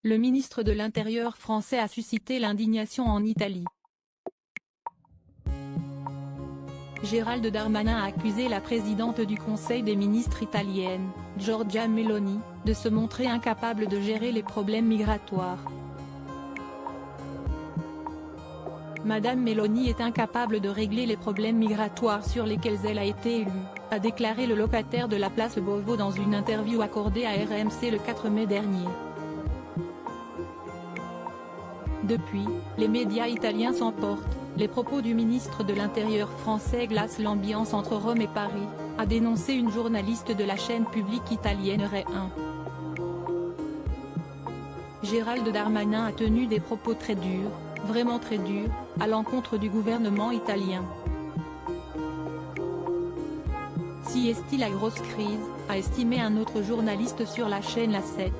le ministre de l'Intérieur français a suscité l'indignation en Italie. Gérald Darmanin a accusé la présidente du Conseil des ministres italienne, Giorgia Meloni, de se montrer incapable de gérer les problèmes migratoires. Madame Meloni est incapable de régler les problèmes migratoires sur lesquels elle a été élue, a déclaré le locataire de la place Beauvau dans une interview accordée à RMC le 4 mai dernier. Depuis, les médias italiens s'emportent, les propos du ministre de l'Intérieur français glacent l'ambiance entre Rome et Paris, a dénoncé une journaliste de la chaîne publique italienne Rai 1. Gérald Darmanin a tenu des propos très durs, vraiment très durs, à l'encontre du gouvernement italien. Si est-il la grosse crise, a estimé un autre journaliste sur la chaîne La 7.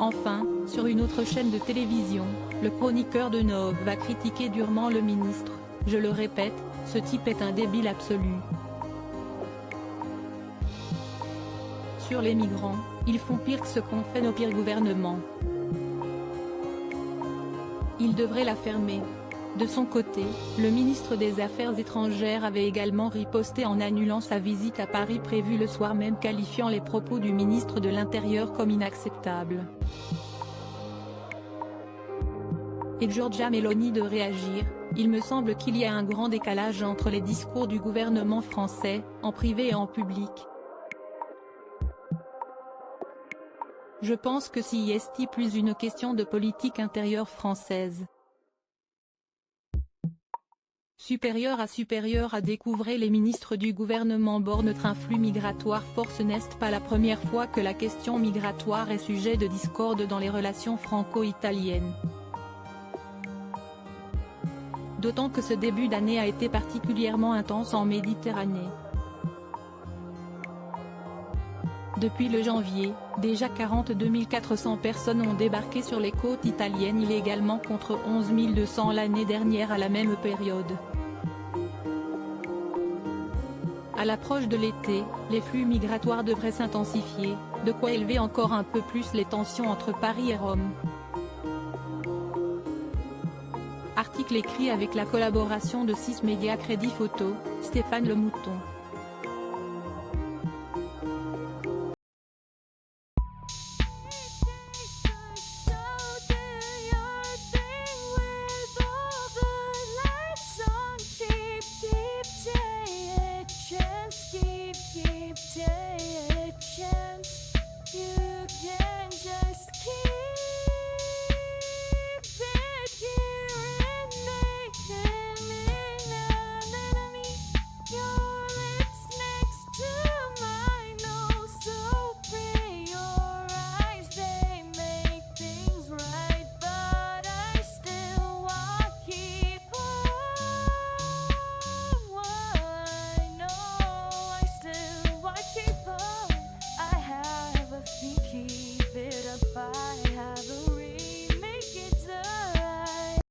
Enfin, sur une autre chaîne de télévision, le chroniqueur de Nov va critiquer durement le ministre. Je le répète, ce type est un débile absolu. Sur les migrants, ils font pire que ce qu'ont fait nos pires gouvernements. Ils devraient la fermer. De son côté, le ministre des Affaires étrangères avait également riposté en annulant sa visite à Paris prévue le soir même, qualifiant les propos du ministre de l'Intérieur comme inacceptables. Et Giorgia Meloni de réagir: il me semble qu'il y a un grand décalage entre les discours du gouvernement français, en privé et en public. Je pense que si est plus une question de politique intérieure française. Supérieur à découvrir les ministres du gouvernement bord notre influx migratoire force n'est pas la première fois que la question migratoire est sujet de discorde dans les relations franco-italiennes. D'autant que ce début d'année a été particulièrement intense en Méditerranée. Depuis le janvier, déjà 42 400 personnes ont débarqué sur les côtes italiennes illégalement contre 11 200 l'année dernière à la même période. À l'approche de l'été, les flux migratoires devraient s'intensifier, de quoi élever encore un peu plus les tensions entre Paris et Rome. Article écrit avec la collaboration de 6 médias Crédit Photo, Stéphane Le Mouton.